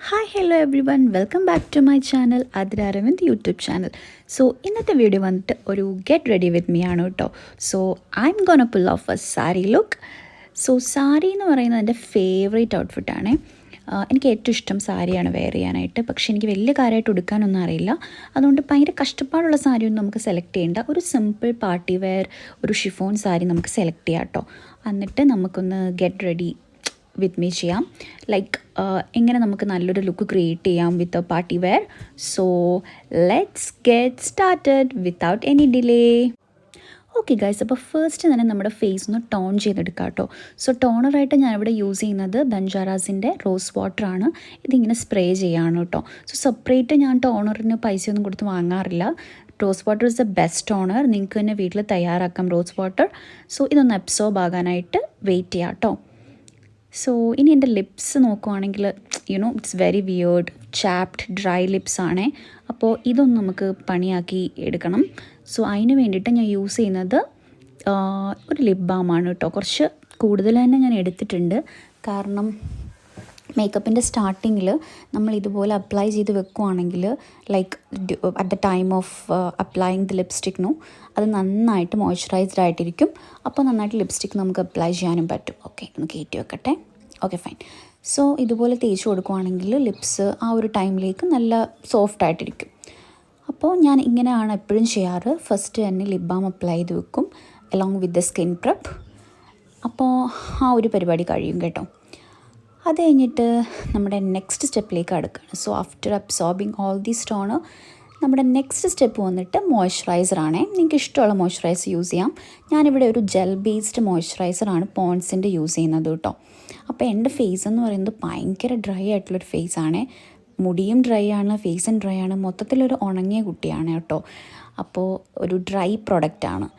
Hi hello everyone welcome back to my channel Athira Aravind YouTube channel. So ഇന്നത്തെ video വന്നിട്ട് ഒരു get ready with me ആണ് കേട്ടോ. So I'm gonna pull off a sari look. So sari എന്ന് പറയുന്നത് എൻ്റെ favourite ഔട്ട്ഫിറ്റാണ്. എനിക്ക് ഏറ്റവും ഇഷ്ടം സാരിയാണ് വെയർ ചെയ്യാനായിട്ട്. പക്ഷേ എനിക്ക് വലിയ കാര്യമായിട്ട് ഉടുക്കാനൊന്നും അറിയില്ല. അതുകൊണ്ട് ഭയങ്കര കഷ്ടപ്പാടുള്ള സാരിയൊന്നും നമുക്ക് സെലക്ട് ചെയ്യേണ്ട. ഒരു സിമ്പിൾ പാർട്ടി വെയർ ഒരു ഷിഫോൺ സാരി നമുക്ക് സെലക്ട് ചെയ്യാം കേട്ടോ. എന്നിട്ട് നമുക്കൊന്ന് ഗെറ്റ് റെഡി വിത്ത് മീ ചെയ്യാം. ലൈക്ക് എങ്ങനെ നമുക്ക് നല്ലൊരു ലുക്ക് ക്രിയേറ്റ് ചെയ്യാം with a party wear. So let's get started without any delay. Okay guys, അപ്പോൾ ഫസ്റ്റ് തന്നെ നമ്മുടെ ഫേസ് ഒന്ന് ടോൺ ചെയ്തെടുക്കാം കേട്ടോ. സോ ടോണറായിട്ട് ഞാനിവിടെ യൂസ് ചെയ്യുന്നത് ബഞ്ചാറാസിൻ്റെ റോസ് വാട്ടറാണ്. ഇതിങ്ങനെ സ്പ്രേ ചെയ്യാണ് കേട്ടോ. സോ സെപ്പറേറ്റ് ഞാൻ ടോണറിന് പൈസയൊന്നും കൊടുത്ത് വാങ്ങാറില്ല. Rose water is the best toner. നിങ്ങൾക്ക് തന്നെ വീട്ടിൽ തയ്യാറാക്കാം റോസ് വാട്ടർ. സോ ഇതൊന്ന് അബ്സോർബ് ആകാനായിട്ട് വെയിറ്റ് ചെയ്യാം കേട്ടോ. സോ ഇനി എൻ്റെ ലിപ്സ് നോക്കുവാണെങ്കിൽ it's very weird, chapped, dry lips ആണേ. അപ്പോൾ ഇതൊന്ന് നമുക്ക് പണിയാക്കി എടുക്കണം. സോ അതിന് വേണ്ടിയിട്ട് ഞാൻ യൂസ് ചെയ്യുന്നത് ഒരു ലിപ് ബാമാണ് കേട്ടോ. കുറച്ച് കൂടുതൽ തന്നെ ഞാൻ എടുത്തിട്ടുണ്ട്. കാരണം മേക്കപ്പിൻ്റെ സ്റ്റാർട്ടിങ്ങിൽ നമ്മൾ ഇതുപോലെ അപ്ലൈ ചെയ്ത് വെക്കുവാണെങ്കിൽ like at the time of applying the ലിപ്സ്റ്റിക്കിനു അത് നന്നായിട്ട് മോയ്സ്ചറൈസ്ഡ് ആയിട്ടിരിക്കും. അപ്പോൾ നന്നായിട്ട് ലിപ്സ്റ്റിക്ക് നമുക്ക് അപ്ലൈ ചെയ്യാനും പറ്റും. ഓക്കെ, ഒന്ന് കയറ്റി വെക്കട്ടെ. Okay fine. സോ ഇതുപോലെ തേച്ച് കൊടുക്കുവാണെങ്കിൽ ലിപ്സ് ആ ഒരു ടൈമിലേക്ക് നല്ല സോഫ്റ്റ് ആയിട്ടിരിക്കും. അപ്പോൾ ഞാൻ ഇങ്ങനെയാണ് എപ്പോഴും ചെയ്യാറ്. ഫസ്റ്റ് തന്നെ ലിപ് ബാം അപ്ലൈ ചെയ്ത് വെക്കും along with the skin prep. അപ്പോൾ ആ ഒരു പരിപാടി കഴിയും കേട്ടോ. അത് കഴിഞ്ഞിട്ട് നമ്മുടെ നെക്സ്റ്റ് സ്റ്റെപ്പിലേക്ക് അടുക്കുകയാണ്. So after absorbing all these toner നമ്മുടെ നെക്സ്റ്റ് സ്റ്റെപ്പ് വന്നിട്ട് മോയ്സ്ചറൈസറാണേ. നിങ്ങൾക്ക് ഇഷ്ടമുള്ള മോയ്സ്ചറൈസർ യൂസ് ചെയ്യാം. ഞാനിവിടെ ഒരു ജെൽ ബേസ്ഡ് മോയ്സ്ചറൈസറാണ് പോൺസിൻ്റെ യൂസ് ചെയ്യുന്നത് കേട്ടോ. അപ്പോൾ എൻ്റെ ഫേസ് എന്ന് പറയുന്നത് ഭയങ്കര ഡ്രൈ ആയിട്ടുള്ളൊരു ഫേസാണ്. മുടിയും ഡ്രൈ ആണ്, ഫേസും ഡ്രൈ ആണ്, മൊത്തത്തിലൊരു ഉണങ്ങിയ കുട്ടിയാണ് കേട്ടോ. അപ്പോൾ ഒരു ഡ്രൈ പ്രൊഡക്റ്റാണ്.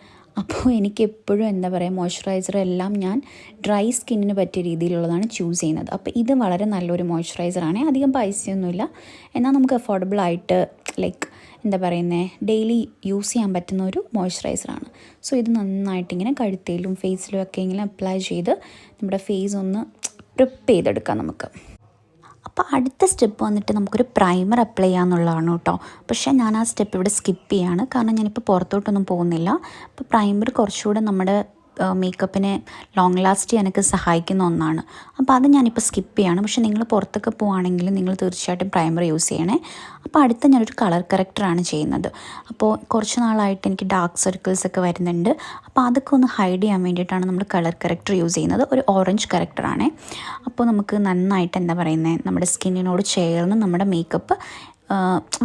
അപ്പോൾ എനിക്ക് എപ്പോഴും എന്താ പറയുക, മോയ്സ്ചറൈസർ എല്ലാം ഞാൻ ഡ്രൈ സ്കിന്നിന് പറ്റിയ രീതിയിലുള്ളതാണ് ചൂസ് ചെയ്യുന്നത്. അപ്പോൾ ഇത് വളരെ നല്ലൊരു മോയ്സ്ചറൈസറാണ്. അധികം പൈസയൊന്നുമില്ല, എന്നാൽ നമുക്ക് അഫോർഡബിൾ ആയിട്ട് ലൈക്ക് എന്താ പറയുന്നത് ഡെയിലി യൂസ് ചെയ്യാൻ പറ്റുന്ന ഒരു മോയ്സ്ചറൈസറാണ്. സോ ഇത് നന്നായിട്ടിങ്ങനെ കഴുത്തേലും ഫേസിലും ഒക്കെ ഇങ്ങനെ അപ്ലൈ ചെയ്ത് നമ്മുടെ ഫേസ് ഒന്ന് പ്രിപ്പ് ചെയ്തെടുക്കാം നമുക്ക്. അപ്പോൾ അടുത്ത സ്റ്റെപ്പ് വന്നിട്ട് നമുക്കൊരു പ്രൈമർ അപ്ലൈ ചെയ്യാമെന്നുള്ളതാണ് കേട്ടോ. പക്ഷേ ഞാൻ ആ സ്റ്റെപ്പ് ഇവിടെ സ്കിപ്പ് ചെയ്യാണ്. കാരണം ഞാനിപ്പോൾ പുറത്തോട്ടൊന്നും പോകുന്നില്ല. അപ്പോൾ പ്രൈമർ കുറച്ചുകൂടെ നമ്മുടെ മേക്കപ്പിനെ ലോങ് ലാസ്റ്റ് ചെയ്യാനൊക്കെ സഹായിക്കുന്ന ഒന്നാണ്. അപ്പോൾ അത് ഞാനിപ്പോൾ സ്കിപ്പ് ചെയ്യാണ്. പക്ഷേ നിങ്ങൾ പുറത്തൊക്കെ പോവുകയാണെങ്കിൽ നിങ്ങൾ തീർച്ചയായിട്ടും പ്രൈമർ യൂസ് ചെയ്യണേ. അപ്പോൾ അടുത്ത ഞാനൊരു കളർ കറക്റ്ററാണ് ചെയ്യുന്നത്. അപ്പോൾ കുറച്ച് നാളായിട്ട് എനിക്ക് ഡാർക്ക് സർക്കിൾസൊക്കെ വരുന്നുണ്ട്. അപ്പോൾ അതൊക്കെ ഒന്ന് ഹൈഡ് ചെയ്യാൻ വേണ്ടിയിട്ടാണ് നമ്മൾ കളർ കറക്റ്റർ യൂസ് ചെയ്യുന്നത്. ഒരു ഓറഞ്ച് കറക്റ്ററാണ്. അപ്പോൾ നമുക്ക് നന്നായിട്ട് എന്താ പറയുന്നത് നമ്മുടെ സ്കിന്നിനോട് ചേർന്ന് നമ്മുടെ മേക്കപ്പ്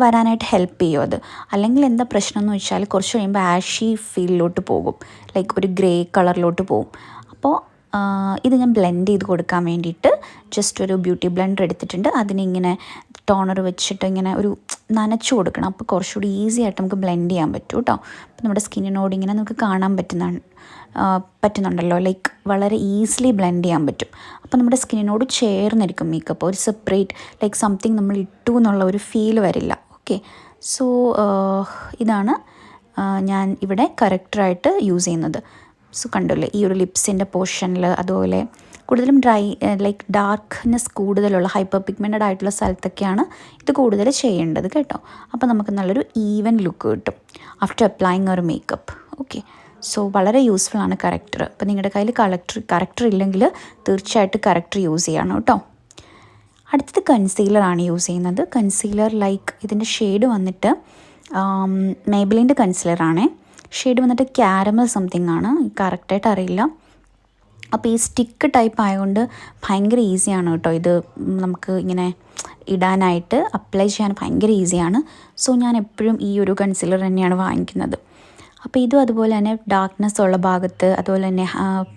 വരാനായിട്ട് ഹെൽപ്പ് ചെയ്യും അത്. അല്ലെങ്കിൽ എന്താ പ്രശ്നം എന്ന് വെച്ചാൽ കുറച്ച് കഴിയുമ്പോൾ ആഷി ഫീലിലോട്ട് പോകും, ലൈക്ക് ഒരു ഗ്രേ കളറിലോട്ട് പോകും. അപ്പോൾ ഇത് ഞാൻ ബ്ലെൻഡ് ചെയ്ത് കൊടുക്കാൻ വേണ്ടിയിട്ട് ജസ്റ്റ് ഒരു ബ്യൂട്ടി ബ്ലെൻഡർ എടുത്തിട്ടുണ്ട്. അതിനിങ്ങനെ ടോണർ വെച്ചിട്ട് ഇങ്ങനെ ഒരു നനച്ചു കൊടുക്കണം. അപ്പോൾ കുറച്ചുകൂടി ഈസി ആയിട്ട് നമുക്ക് ബ്ലെൻഡ് ചെയ്യാൻ പറ്റും കേട്ടോ. അപ്പോൾ നമ്മുടെ സ്കിന്നിനോട് ഇങ്ങനെ നമുക്ക് കാണാൻ പറ്റുന്നുണ്ടല്ലോ, ലൈക്ക് വളരെ ഈസിലി ബ്ലെൻഡ് ചെയ്യാൻ പറ്റും. അപ്പോൾ നമ്മുടെ സ്കിന്നിനോട് ചേർന്നിരിക്കും മേക്കപ്പ്. ഒരു സെപ്പറേറ്റ് ലൈക്ക് സംതിങ് നമ്മൾ ഇട്ടു എന്നുള്ള ഒരു ഫീൽ വരില്ല. ഓക്കെ, സോ ഇതാണ് ഞാൻ ഇവിടെ കറക്റ്ററായിട്ട് യൂസ് ചെയ്യുന്നത്. സോ കണ്ടല്ലേ ഈ ഒരു ലിപ്സിൻ്റെ പോർഷനിൽ, അതുപോലെ കൂടുതലും ഡ്രൈ ലൈക്ക് ഡാർക്ക്നെസ് കൂടുതലുള്ള ഹൈപ്പർ പിഗ്മെൻറ്റഡ് ആയിട്ടുള്ള സ്ഥലത്തൊക്കെയാണ് ഇത് കൂടുതൽ ചെയ്യേണ്ടത് കേട്ടോ. അപ്പോൾ നമുക്ക് നല്ലൊരു ഈവൻ ലുക്ക് കിട്ടും ആഫ്റ്റർ അപ്ലൈയിങ് ഒരു മേക്കപ്പ്. ഓക്കെ, സോ വളരെ യൂസ്ഫുൾ ആണ് കറക്റ്റർ. അപ്പോൾ നിങ്ങളുടെ കയ്യിൽ കറക്റ്റർ ഇല്ലെങ്കിൽ തീർച്ചയായിട്ടും കറക്റ്റർ യൂസ് ചെയ്യണം കേട്ടോ. അടുത്തത് കൺസീലറാണ് യൂസ് ചെയ്യുന്നത്. കൺസീലർ ലൈക്ക് ഇതിൻ്റെ ഷെയ്ഡ് വന്നിട്ട് മേബിലിൻ്റെ കൺസീലറാണ്. ഷെയ്ഡ് വന്നിട്ട് ക്യാരമൽ സംതിങ് ആണ്, കറക്റ്റായിട്ട് അറിയില്ല. അപ്പോൾ ഈ സ്റ്റിക്ക് ടൈപ്പ് ആയതുകൊണ്ട് ഭയങ്കര ഈസിയാണ് കേട്ടോ. ഇത് നമുക്ക് ഇങ്ങനെ ഇടാനായിട്ട് അപ്ലൈ ചെയ്യാൻ ഭയങ്കര ഈസിയാണ്. സോ ഞാൻ എപ്പോഴും ഈ ഒരു കൺസീലർ തന്നെയാണ് വാങ്ങിക്കുന്നത്. അപ്പോൾ ഇതും അതുപോലെ തന്നെ ഡാർക്ക്നെസ് ഉള്ള ഭാഗത്ത്, അതുപോലെ തന്നെ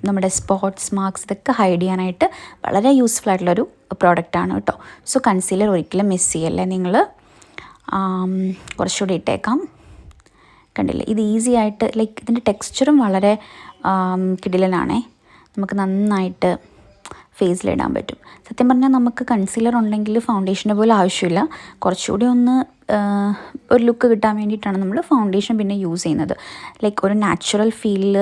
നമ്മുടെ സ്പോട്ട്സ് മാർക്സ് ഇതൊക്കെ ഹൈഡ് ചെയ്യാനായിട്ട് വളരെ യൂസ്ഫുൾ ആയിട്ടുള്ളൊരു പ്രോഡക്റ്റാണ് കേട്ടോ. സോ കൺസീലർ ഒരിക്കലും മിസ് ചെയ്യല്ലേ നിങ്ങൾ. കുറച്ചുകൂടി ഇട്ടേക്കാം. കണ്ടില്ലേ, ഇത് ഈസി ആയിട്ട് ലൈക്ക് ഇതിൻ്റെ ടെക്സ്ചറും വളരെ കിടിലനാണേ. നമുക്ക് നന്നായിട്ട് ഫേസിലിടാൻ പറ്റും. സത്യം പറഞ്ഞാൽ നമുക്ക് കൺസീലർ ഉണ്ടെങ്കിൽ ഫൗണ്ടേഷൻ്റെ പോലെ ആവശ്യമില്ല. കുറച്ചുകൂടി ഒന്ന് ഒരു ലുക്ക് കിട്ടാൻ വേണ്ടിയിട്ടാണ് നമ്മൾ ഫൗണ്ടേഷൻ പിന്നെ യൂസ് ചെയ്യുന്നത്. ലൈക്ക് ഒരു നാച്ചുറൽ ഫീലിൽ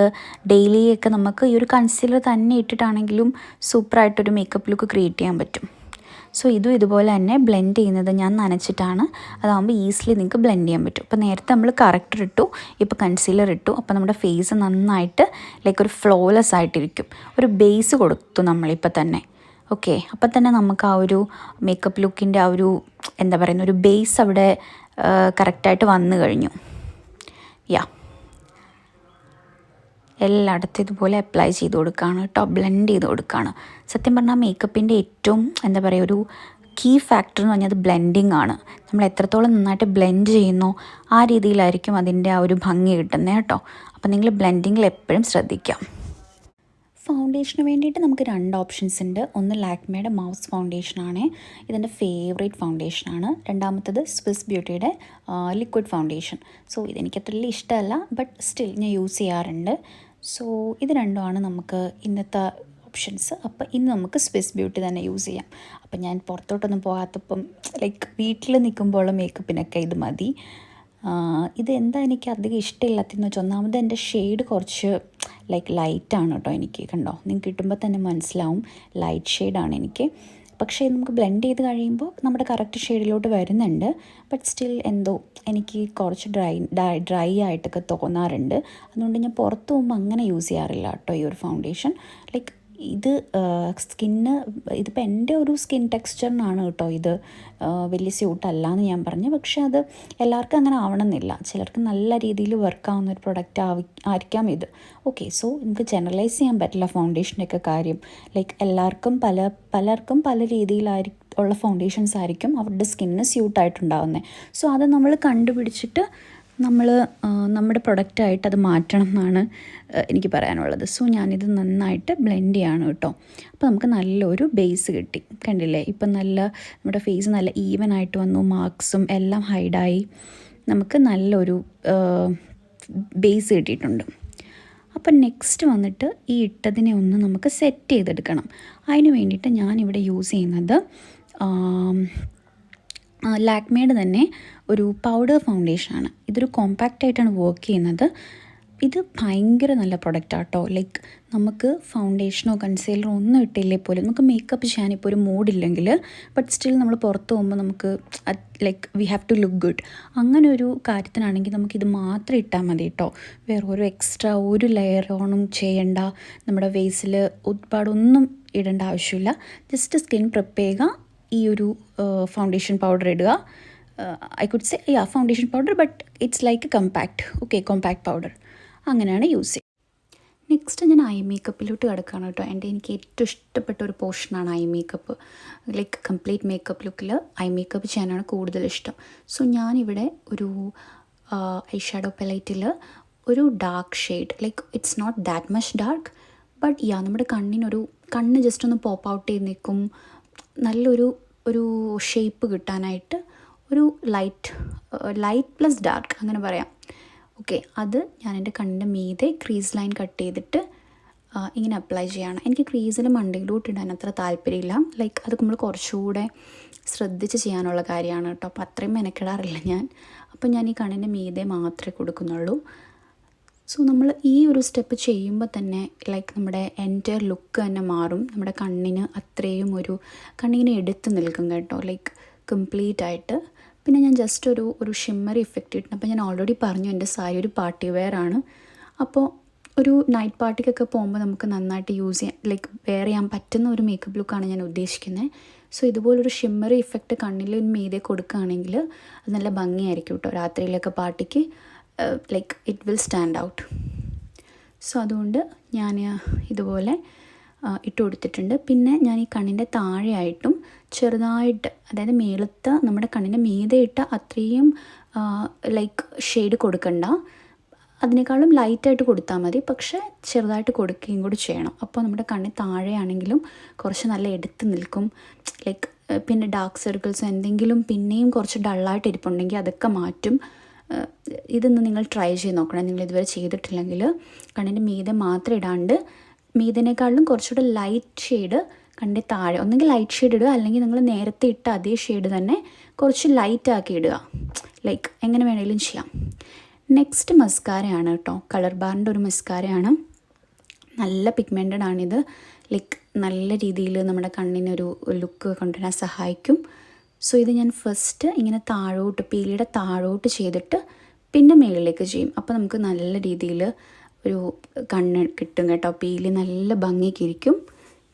ഡെയിലിയൊക്കെ നമുക്ക് ഈ ഒരു കൺസീലർ തന്നെ ഇട്ടിട്ടാണെങ്കിലും സൂപ്പറായിട്ടൊരു മേക്കപ്പ് ലുക്ക് ക്രിയേറ്റ് ചെയ്യാൻ പറ്റും. സോ ഇതും ഇതുപോലെ തന്നെ ബ്ലെൻഡ് ചെയ്യുന്നത് ഞാൻ നനച്ചിട്ടാണ്. അതാകുമ്പോൾ ഈസിലി നിങ്ങൾക്ക് ബ്ലെൻഡ് ചെയ്യാൻ പറ്റും. അപ്പോൾ നേരത്തെ നമ്മൾ കറക്റ്റർ ഇട്ടു, ഇപ്പോൾ കൺസീലർ ഇട്ടു. അപ്പോൾ നമ്മുടെ ഫേസ് നന്നായിട്ട് ലൈക്ക് ഒരു ഫ്ലോലെസ് ആയിട്ടിരിക്കും. ഒരു ബേസ് കൊടുത്തു നമ്മളിപ്പോൾ തന്നെ. ഓക്കെ, അപ്പം തന്നെ നമുക്ക് ആ ഒരു മേക്കപ്പ് ലുക്കിൻ്റെ ആ ഒരു എന്താ പറയുന്ന ഒരു ബേസ് അവിടെ കറക്റ്റായിട്ട് വന്നു കഴിഞ്ഞു. എല്ലായിടത്തും ഇതുപോലെ അപ്ലൈ ചെയ്ത് കൊടുക്കുകയാണ് കേട്ടോ, ബ്ലെൻഡ് ചെയ്ത് കൊടുക്കുകയാണ്. സത്യം പറഞ്ഞാൽ മേക്കപ്പിൻ്റെ ഏറ്റവും എന്താ പറയുക ഒരു കീ ഫാക്ടർ എന്ന് പറഞ്ഞാൽ അത് ബ്ലെൻഡിങ് ആണ്. നമ്മൾ എത്രത്തോളം നന്നായിട്ട് ബ്ലെൻഡ് ചെയ്യുന്നോ ആ രീതിയിലായിരിക്കും അതിൻ്റെ ആ ഒരു ഭംഗി കിട്ടുന്നത് കേട്ടോ. അപ്പോൾ നിങ്ങൾ ബ്ലെൻഡിങ്ങിൽ എപ്പോഴും ശ്രദ്ധിക്കാം. ഫൗണ്ടേഷന് വേണ്ടിയിട്ട് നമുക്ക് 2 ഓപ്ഷൻസ് ഉണ്ട്. ഒന്ന് ലാക്മേയുടെ മൗസ് ഫൗണ്ടേഷനാണ്, ഇതെൻ്റെ ഫേവറേറ്റ് ഫൗണ്ടേഷനാണ്. രണ്ടാമത്തത് സ്വിസ് ബ്യൂട്ടിയുടെ ലിക്വിഡ് ഫൗണ്ടേഷൻ. സോ ഇതെനിക്ക് അത്ര വലിയ ഇഷ്ടമല്ല, ബട്ട് സ്റ്റിൽ ഞാൻ യൂസ് ചെയ്യാറുണ്ട്. സോ ഇത് രണ്ടുമാണ് നമുക്ക് ഇന്നത്തെ ഓപ്ഷൻസ്. അപ്പോൾ ഇന്ന് നമുക്ക് സ്വിസ് ബ്യൂട്ടി തന്നെ യൂസ് ചെയ്യാം. അപ്പം ഞാൻ പുറത്തോട്ടൊന്നും പോകാത്തപ്പം ലൈക്ക് വീട്ടിൽ നിൽക്കുമ്പോൾ മേക്കപ്പിനൊക്കെ ഇത് മതി. ഇത് എന്താ എനിക്ക് അധികം ഇഷ്ടമില്ലാത്തതെന്ന് വെച്ചാൽ ഒന്നാമത് എൻ്റെ ഷെയ്ഡ് കുറച്ച് ലൈക്ക് ലൈറ്റാണ് കേട്ടോ. എനിക്ക് കണ്ടോ, നിങ്ങൾക്ക് കിട്ടുമ്പോൾ തന്നെ മനസ്സിലാവും ലൈറ്റ് ഷെയ്ഡാണ് എനിക്ക്. പക്ഷേ നമുക്ക് ബ്ലെൻഡ് ചെയ്ത് കഴിയുമ്പോൾ നമ്മുടെ കറക്റ്റ് ഷെയ്ഡിലോട്ട് വരുന്നുണ്ട്. ബട്ട് സ്റ്റിൽ എന്തോ എനിക്ക് കുറച്ച് ഡ്രൈ ആയിട്ടൊക്കെ തോന്നാറുണ്ട്. അതുകൊണ്ട് ഞാൻ പുറത്ത് പോകുമ്പോൾ അങ്ങനെ യൂസ് ചെയ്യാറില്ല കേട്ടോ ഈ ഒരു ഫൗണ്ടേഷൻ. ലൈക്ക് ഇത് സ്കിന്ന് ഇതിപ്പോൾ എൻ്റെ ഒരു സ്കിൻ ടെക്സ്ചറിനാണ് കേട്ടോ ഇത് വലിയ സ്യൂട്ടല്ല എന്ന് ഞാൻ പറഞ്ഞു. പക്ഷേ അത് എല്ലാവർക്കും അങ്ങനെ ആവണമെന്നില്ല. ചിലർക്ക് നല്ല രീതിയിൽ വർക്കാവുന്ന ഒരു പ്രൊഡക്റ്റ് ആയിരിക്കാം ഇത്. ഓക്കെ, സോ നമുക്ക് ജനറലൈസ് ചെയ്യാൻ പറ്റില്ല ഫൗണ്ടേഷൻ്റെയൊക്കെ കാര്യം. ലൈക്ക് പലർക്കും പല ഉള്ള ഫൗണ്ടേഷൻസ് ആയിരിക്കും അവരുടെ സ്കിന്നിന് സ്യൂട്ടായിട്ടുണ്ടാവുന്നത്. സോ അത് നമ്മൾ കണ്ടുപിടിച്ചിട്ട് നമ്മൾ നമ്മുടെ പ്രൊഡക്റ്റായിട്ട് അത് മാറ്റണം എന്നാണ് എനിക്ക് പറയാനുള്ളത്. സോ ഞാനിത് നന്നായിട്ട് ബ്ലെൻഡ് ചെയ്യാണ് കേട്ടോ. അപ്പോൾ നമുക്ക് നല്ലൊരു ബേസ് കിട്ടി, കണ്ടില്ലേ? ഇപ്പം നമ്മുടെ ഫേസ് നല്ല ഈവൻ ആയിട്ട് വന്നു, മാർക്സും എല്ലാം ഹൈഡായി, നമുക്ക് നല്ലൊരു ബേസ് കിട്ടിയിട്ടുണ്ട്. അപ്പം നെക്സ്റ്റ് വന്നിട്ട് ഈ ഇട്ടതിനെ ഒന്ന് നമുക്ക് സെറ്റ് ചെയ്തെടുക്കണം. അതിന് വേണ്ടിയിട്ട് ഞാനിവിടെ യൂസ് ചെയ്യുന്നത് ലാക്മേയുടെ തന്നെ ഒരു പൗഡർ ഫൗണ്ടേഷനാണ്. ഇതൊരു കോമ്പാക്റ്റ് ആയിട്ടാണ് വർക്ക് ചെയ്യുന്നത്. ഇത് ഭയങ്കര നല്ല പ്രൊഡക്റ്റാണ് കേട്ടോ. ലൈക്ക് നമുക്ക് ഫൗണ്ടേഷനോ കൺസീലറോ ഒന്നും ഇട്ടില്ലേ പോലും നമുക്ക് മേക്കപ്പ് ചെയ്യാനിപ്പോൾ ഒരു മൂഡില്ലെങ്കിൽ ബട്ട് സ്റ്റിൽ നമ്മൾ പുറത്ത് പോകുമ്പോൾ നമുക്ക് like we have to look good. അങ്ങനെ ഒരു കാര്യത്തിനാണെങ്കിൽ നമുക്കിത് മാത്രം ഇട്ടാൽ മതി കേട്ടോ. വേറെ ഒരു എക്സ്ട്രാ ഒരു ലെയർ ഓണും ചെയ്യണ്ട, നമ്മുടെ ഫേസിൽ ഒരുപാടൊന്നും ഇടേണ്ട ആവശ്യമില്ല. ജസ്റ്റ് സ്കിൻ പ്രിപ്പ് ചെയ്യുക, ഈ ഒരു ഫൗണ്ടേഷൻ പൗഡർ ഇടുക. I could say foundation powder but it's like compact powder, അങ്ങനെയാണ് യൂസ് ചെയ്യുക. നെക്സ്റ്റ് ഞാൻ ഐ മേക്കപ്പിലോട്ട് കിടക്കുകയാണ് കേട്ടോ. എനിക്ക് ഏറ്റവും ഇഷ്ടപ്പെട്ട ഒരു പോർഷനാണ് eye makeup. Like complete makeup ലുക്കിൽ ഐ മേക്കപ്പ് ചെയ്യാനാണ് കൂടുതൽ ഇഷ്ടം. സോ ഞാനിവിടെ ഒരു ഐ ഷാഡോ പാലറ്റിൽ ഒരു dark shade, like it's not that much dark but നമ്മുടെ കണ്ണ് ജസ്റ്റ് ഒന്ന് പോപ്പ് ഔട്ട് ചെയ്ത് നിൽക്കും, നല്ലൊരു ഷേപ്പ് കിട്ടാനായിട്ട് ഒരു ലൈറ്റ് പ്ലസ് ഡാർക്ക് അങ്ങനെ പറയാം. ഓക്കെ, അത് ഞാൻ എൻ്റെ കണ്ണിൻ്റെ മീതെ ക്രീസ് ലൈൻ കട്ട് ചെയ്തിട്ട് ഇങ്ങനെ അപ്ലൈ ചെയ്യാണ്. എനിക്ക് ക്രീസിൽ മണ്ടയിലോട്ട് ഇടാൻ അത്ര താല്പര്യമില്ല. ലൈക്ക് അത് നമ്മൾ കുറച്ചുകൂടെ ശ്രദ്ധിച്ച് ചെയ്യാനുള്ള കാര്യമാണ് കേട്ടോ. അപ്പോൾ അത്രയും മെനക്കെടാറില്ല ഞാൻ. അപ്പോൾ ഞാൻ ഈ കണ്ണിൻ്റെ മീതെ മാത്രമേ കൊടുക്കുന്നുള്ളൂ. സോ നമ്മൾ ഈ ഒരു സ്റ്റെപ്പ് ചെയ്യുമ്പോൾ തന്നെ ലൈക്ക് നമ്മുടെ എൻറ്റയർ ലുക്ക് തന്നെ മാറും. നമ്മുടെ കണ്ണിന് അത്രയും കണ്ണിങ്ങനെ എടുത്ത് നിൽക്കും കേട്ടോ, ലൈക്ക് കംപ്ലീറ്റ് ആയിട്ട്. പിന്നെ ഞാൻ ജസ്റ്റ് ഒരു ഷിമ്മറി ഇഫക്റ്റ് ഇട്ടു. അപ്പോൾ ഞാൻ ഓൾറെഡി പറഞ്ഞു എൻ്റെ സാരി ഒരു പാർട്ടി വെയർ ആണ്. അപ്പോൾ ഒരു നൈറ്റ് പാർട്ടിക്കൊക്കെ പോകുമ്പോൾ നമുക്ക് നന്നായിട്ട് യൂസ് ചെയ്യാൻ ലൈക്ക് വെയർ ചെയ്യാൻ പറ്റുന്ന ഒരു മേക്കപ്പ് ലുക്കാണ് ഞാൻ ഉദ്ദേശിക്കുന്നത്. സോ ഇതുപോലൊരു ഷിമ്മറി ഇഫക്റ്റ് കണ്ണിൽ മീതെ കൊടുക്കുകയാണെങ്കിൽ അത് നല്ല ഭംഗിയായിരിക്കും കേട്ടോ രാത്രിയിലൊക്കെ പാർട്ടിക്ക്. Like it will stand out. So അതുകൊണ്ട് ഞാൻ ഇതുപോലെ ഇട്ട് കൊടുത്തിട്ടുണ്ട്. പിന്നെ ഞാൻ ഈ കണ്ണിൻ്റെ താഴെയായിട്ടും ചെറുതായിട്ട്, അതായത് മേളത്തെ നമ്മുടെ കണ്ണിൻ്റെ മീതെ ഇട്ട അത്രയും ലൈക്ക് ഷെയ്ഡ് കൊടുക്കണ്ട, അതിനേക്കാളും ലൈറ്റായിട്ട് കൊടുത്താൽ മതി. പക്ഷേ ചെറുതായിട്ട് കൊടുക്കുകയും കൂടി ചെയ്യണം. അപ്പോൾ നമ്മുടെ കണ്ണിൽ താഴെയാണെങ്കിലും കുറച്ച് നല്ല എടുത്ത് നിൽക്കും. ലൈക്ക് പിന്നെ ഡാർക്ക് സർക്കിൾസ് എന്തെങ്കിലും പിന്നെയും കുറച്ച് ഡള്ളായിട്ട് ഇരിപ്പുണ്ടെങ്കിൽ അതൊക്കെ മാറ്റും. ഇതൊന്ന് നിങ്ങൾ ട്രൈ ചെയ്ത് നോക്കണം. നിങ്ങൾ ഇതുവരെ ചെയ്തിട്ടില്ലെങ്കിൽ കണ്ണിൻ്റെ മീതെ മാത്രം ഇടാണ്ട് മീതിനേക്കാളിലും കുറച്ചുകൂടെ ലൈറ്റ് ഷെയ്ഡ് കണ്ണിൻ്റെ താഴെ, ഒന്നെങ്കിൽ ലൈറ്റ് ഷെയ്ഡ് ഇടുക, അല്ലെങ്കിൽ നിങ്ങൾ നേരത്തെ ഇട്ട അതേ ഷെയ്ഡ് തന്നെ കുറച്ച് ലൈറ്റാക്കി ഇടുക. ലൈക്ക് എങ്ങനെ വേണമെങ്കിലും ചെയ്യാം. നെക്സ്റ്റ് മസ്കാരയാണ് കേട്ടോ. കളർ ബാറിൻ്റെ ഒരു മസ്കാരയാണ്. നല്ല പിഗ്മെൻറ്റഡ് ആണിത്. ലൈക്ക് നല്ല രീതിയിൽ നമ്മുടെ കണ്ണിനൊരു ലുക്ക് കൊണ്ടുവരാൻ സഹായിക്കും. സോ ഇത് ഞാൻ ഫസ്റ്റ് ഇങ്ങനെ താഴോട്ട്, പീലിയുടെ താഴോട്ട് ചെയ്തിട്ട് പിന്നെ മുകളിലേക്ക് ചെയ്യും. അപ്പോൾ നമുക്ക് നല്ല രീതിയിൽ ഒരു കണ്ണ് കിട്ടും കേട്ടോ. പീലി നല്ല ഭംഗിക്കിരിക്കും.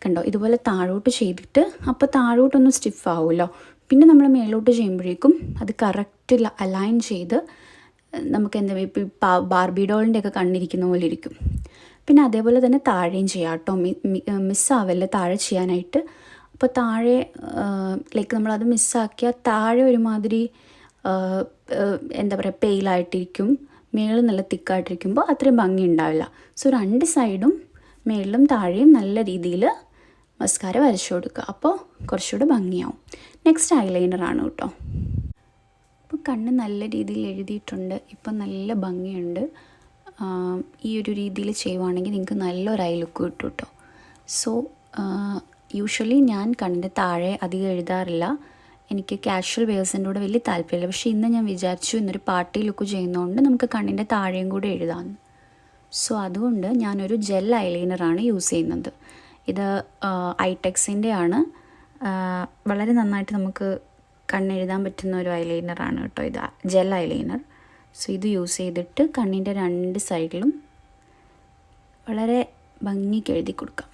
കണ്ടോ, ഇതുപോലെ താഴോട്ട് ചെയ്തിട്ട് അപ്പോൾ താഴോട്ടൊന്നും സ്റ്റിഫ് ആവുമല്ലോ. പിന്നെ നമ്മൾ മേലോട്ട് ചെയ്യുമ്പോഴേക്കും അത് കറക്റ്റ് അലൈൻ ചെയ്ത് നമുക്ക് എന്താ ഇപ്പോൾ ബാർബി ഡോളിൻ്റെയൊക്കെ കണ്ണിരിക്കുന്ന പോലെ ഇരിക്കും. പിന്നെ അതേപോലെ തന്നെ താഴെയും ചെയ്യാം കേട്ടോ. മിസ്സാവല്ല താഴെ ചെയ്യാനായിട്ട്. അപ്പോൾ താഴെ ലൈക്ക് നമ്മളത് മിസ്സാക്കിയാൽ താഴെ ഒരുമാതിരി എന്താ പറയുക പെയിലായിട്ടിരിക്കും, മേളിൽ നല്ല തിക്കായിട്ടിരിക്കുമ്പോൾ അത്രയും ഭംഗി ഉണ്ടാവില്ല. സോ 2 സൈഡും മേളിലും താഴെയും നല്ല രീതിയിൽ മസ്കാര വരച്ചു കൊടുക്കുക. അപ്പോൾ കുറച്ചുകൂടെ ഭംഗിയാവും. നെക്സ്റ്റ് ഐലൈനറാണ് കേട്ടോ. അപ്പോൾ കണ്ണ് നല്ല രീതിയിൽ എഴുതിയിട്ടുണ്ട്. ഇപ്പം നല്ല ഭംഗിയുണ്ട്. ഈ ഒരു രീതിയിൽ ചെയ്യുവാണെങ്കിൽ നിങ്ങൾക്ക് നല്ലൊരു ഐ ലുക്ക് കിട്ടും കേട്ടോ. സോ യൂഷ്വലി ഞാൻ കണ്ണിൻ്റെ താഴെ അധികം എഴുതാറില്ല. എനിക്ക് കാഷ്വൽ വെയേഴ്സിൻ്റെ കൂടെ വലിയ താല്പര്യമില്ല. പക്ഷേ ഇന്ന് ഞാൻ വിചാരിച്ചു ഇന്നൊരു പാർട്ടി ലുക്ക് ചെയ്യുന്നതുകൊണ്ട് നമുക്ക് കണ്ണിൻ്റെ താഴെയും കൂടെ എഴുതാമെന്ന്. സോ അതുകൊണ്ട് ഞാനൊരു ജെൽ ഐലൈനറാണ് യൂസ് ചെയ്യുന്നത്. ഇത് ഐടെക്സിൻ്റെ ആണ്. വളരെ നന്നായിട്ട് നമുക്ക് കണ്ണെഴുതാൻ പറ്റുന്ന ഒരു ഐലൈനറാണ് കേട്ടോ ഇത്, ജെൽ ഐലൈനർ. സോ ഇത് യൂസ് ചെയ്തിട്ട് കണ്ണിൻ്റെ 2 സൈഡിലും വളരെ ഭംഗിക്ക് എഴുതി കൊടുക്കാം.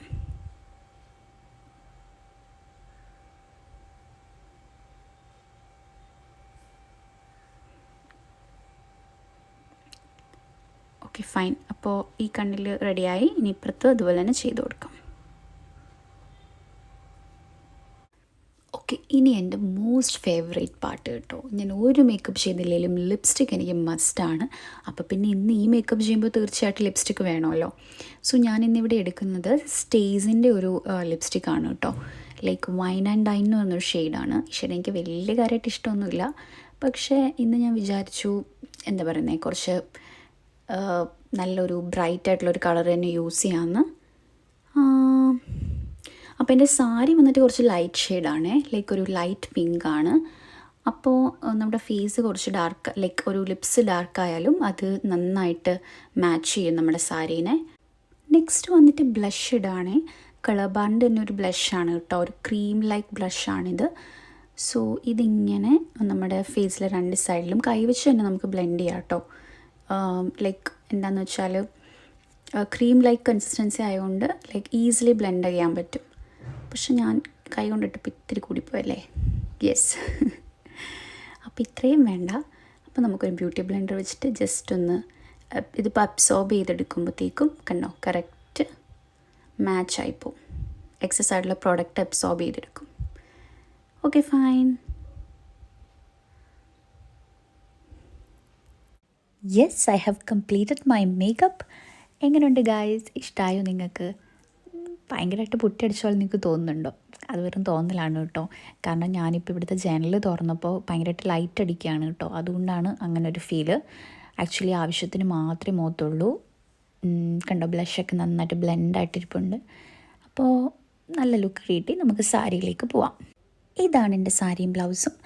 Okay fine. അപ്പോൾ ഈ കണ്ണിൽ റെഡിയായി. ഇനി ഇപ്പുറത്ത് അതുപോലെ തന്നെ ചെയ്ത് കൊടുക്കാം. ഓക്കെ, ഇനി എൻ്റെ മോസ്റ്റ് ഫേവറേറ്റ് പാർട്ട് കേട്ടോ. ഞാൻ ഒരു മേക്കപ്പ് ചെയ്തില്ലെങ്കിലും ലിപ്സ്റ്റിക്ക് എനിക്ക് മസ്റ്റാണ്. അപ്പോൾ പിന്നെ ഇന്ന് ഈ മേക്കപ്പ് ചെയ്യുമ്പോൾ തീർച്ചയായിട്ടും ലിപ്സ്റ്റിക്ക് വേണമല്ലോ. സോ ഞാൻ ഇന്നിവിടെ എടുക്കുന്നത് സ്റ്റേസിൻ്റെ ഒരു ലിപ്സ്റ്റിക്കാണ് കേട്ടോ. ലൈക്ക് വൈൻ ആൻഡ് ഡൈൻ എന്ന് പറഞ്ഞൊരു ഷെയ്ഡാണ്. ഈ ഷെയ്ഡ് എനിക്ക് വലിയ കാര്യമായിട്ട് ഇഷ്ടമൊന്നുമില്ല. പക്ഷേ ഇന്ന് ഞാൻ വിചാരിച്ചു എന്താ പറയുന്നത്, കുറച്ച് നല്ലൊരു ബ്രൈറ്റ് ആയിട്ടുള്ളൊരു കളർ തന്നെ യൂസ് ചെയ്യാമെന്ന്. അപ്പോൾ എൻ്റെ സാരി വന്നിട്ട് കുറച്ച് ലൈറ്റ് ഷെയ്ഡാണ്, ലൈക്ക് ഒരു ലൈറ്റ് പിങ്ക് ആണ്. അപ്പോൾ നമ്മുടെ ഫേസ് കുറച്ച് ഡാർക്ക്, ലൈക്ക് ഒരു ലിപ്സ് ഡാർക്കായാലും അത് നന്നായിട്ട് മാച്ച് ചെയ്യും നമ്മുടെ സാരീനെ. നെക്സ്റ്റ് വന്നിട്ട് ബ്ലഷ് ഇടാണ്. കളർ ബാറിൻ്റെ തന്നെ ഒരു ബ്ലഷാണ് കേട്ടോ, ഒരു ക്രീം ലൈക്ക് ബ്ലഷാണിത്. സോ ഇതിങ്ങനെ നമ്മുടെ ഫേസിലെ 2 സൈഡിലും കൈവച്ച് തന്നെ നമുക്ക് ബ്ലെൻഡ് ചെയ്യാം കേട്ടോ. ലൈക്ക് എന്താണെന്ന് വെച്ചാൽ ക്രീം ലൈക്ക് കൺസിസ്റ്റൻസി ആയതുകൊണ്ട് ലൈക്ക് ഈസിലി ബ്ലെൻഡ് ചെയ്യാൻ പറ്റും. പക്ഷെ ഞാൻ കൈ കൊണ്ടിട്ടിപ്പോൾ ഇത്തിരി കൂടിപ്പോയല്ലേ. യെസ്. അപ്പോൾ ഇത്രയും വേണ്ട. അപ്പോൾ നമുക്കൊരു ബ്യൂട്ടി ബ്ലെൻഡർ വെച്ചിട്ട് ജസ്റ്റ് ഒന്ന് ഇതിപ്പോൾ അബ്സോർബ് ചെയ്തെടുക്കുമ്പോഴത്തേക്കും കണ്ടോ കറക്റ്റ് മാച്ചായിപ്പോവും. എക്സസ് ആയിട്ടുള്ള പ്രോഡക്റ്റ് അബ്സോർബ് ചെയ്തെടുക്കും. Okay fine. Yes, I have completed my makeup. എങ്ങനെയുണ്ട് ഗായ്സ്? ഇഷ്ടമായോ നിങ്ങൾക്ക്? ഭയങ്കരമായിട്ട് പൊട്ടിയടിച്ചോളം നിങ്ങൾക്ക് തോന്നുന്നുണ്ടോ? അത് വെറും തോന്നലാണ് കേട്ടോ. കാരണം ഞാനിപ്പോൾ ഇവിടുത്തെ ജനൽ തുറന്നപ്പോൾ ഭയങ്കരമായിട്ട് ലൈറ്റ് അടിക്കുകയാണ് കേട്ടോ. അതുകൊണ്ടാണ് അങ്ങനെ ഒരു ഫീല്. ആക്ച്വലി ആവശ്യത്തിന് മാത്രമേ മുഖത്തുള്ളൂ. കണ്ടോ, ബ്ലഷൊക്കെ നന്നായിട്ട് ബ്ലെൻഡായിട്ടിരിപ്പുണ്ട്. അപ്പോൾ നല്ല ലുക്ക് കിട്ടി. നമുക്ക് സാരിയിലേക്ക് പോവാം. ഇതാണ് എൻ്റെ സാരിയും ബ്ലൗസും.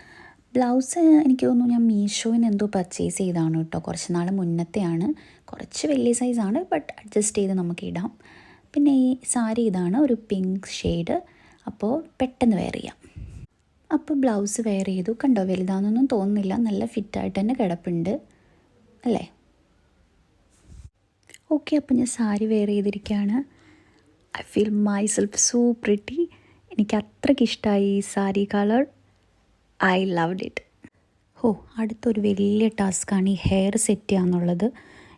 ബ്ലൗസ് എനിക്ക് തോന്നുന്നു ഞാൻ മീഷോയിൽ എന്തോ പർച്ചേസ് ചെയ്തതാണ് കേട്ടോ. കുറച്ച് നാൾ മുന്നത്തെയാണ്. കുറച്ച് വലിയ സൈസാണ്, ബട്ട് അഡ്ജസ്റ്റ് ചെയ്ത് നമുക്ക് ഇടാം. പിന്നെ ഈ സാരി ഇതാണ്, ഒരു പിങ്ക് ഷെയ്ഡ്. അപ്പോൾ പെട്ടെന്ന് വെയർ ചെയ്യാം. അപ്പോൾ ബ്ലൗസ് വെയർ ചെയ്തു. കണ്ടോ, വലുതാണെന്നൊന്നും തോന്നുന്നില്ല. നല്ല ഫിറ്റായിട്ട് തന്നെ കിടപ്പുണ്ട് അല്ലേ? ഓക്കെ, അപ്പോൾ ഞാൻ സാരി വെയർ ചെയ്തിരിക്കുകയാണ്. I feel my self so pretty. എനിക്ക് അത്രയ്ക്ക് ഇഷ്ടമായി ഈ sari colour. I loved it. അടുത്തൊരു വലിയ ടാസ്ക്കാണ് ഈ ഹെയർ സെറ്റ് ചെയ്യുക എന്നുള്ളത്.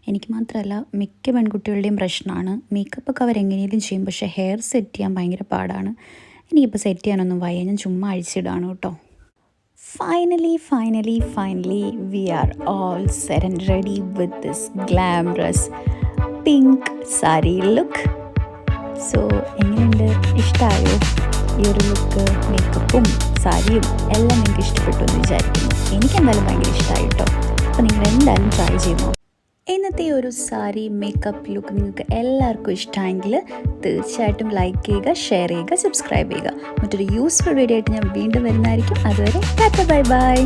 എനിക്ക് മാത്രമല്ല, മിക്ക പെൺകുട്ടികളുടെയും പ്രശ്നമാണ്. മേക്കപ്പൊക്കെ അവരെങ്ങനെയും ചെയ്യും, പക്ഷേ ഹെയർ സെറ്റ് ചെയ്യാൻ ഭയങ്കര പാടാണ്. എനിക്കിപ്പോൾ സെറ്റ് ചെയ്യാനൊന്നും വയ്യ, ഞാൻ ചുമ്മാ അഴിച്ചിടാണ് കേട്ടോ. Finally we are all set and ready with this glamorous pink sari look. So എങ്ങനെയുണ്ട്? ഇഷ്ടമായോ ഈ ഒരു ലുക്ക്? മേക്കപ്പും സാരിയും എല്ലാം നിങ്ങൾക്ക് ഇഷ്ടപ്പെട്ടു എന്ന് വിചാരിക്കുന്നു. എനിക്കെന്തായാലും ഭയങ്കര ഇഷ്ടമായി കേട്ടോ. അപ്പോൾ നിങ്ങൾ എന്തായാലും ട്രൈ ചെയ്യുന്നു. ഇന്നത്തെ ഒരു സാരി മേക്കപ്പ് ലുക്ക് നിങ്ങൾക്ക് എല്ലാവർക്കും ഇഷ്ടമായെങ്കിൽ തീർച്ചയായിട്ടും ലൈക്ക് ചെയ്യുക, ഷെയർ ചെയ്യുക, സബ്സ്ക്രൈബ് ചെയ്യുക. മറ്റൊരു യൂസ്ഫുൾ വീഡിയോ ആയിട്ട് ഞാൻ വീണ്ടും വരുന്നതായിരിക്കും. അതുവരെ ടാറ്റാ, ബൈ ബൈ.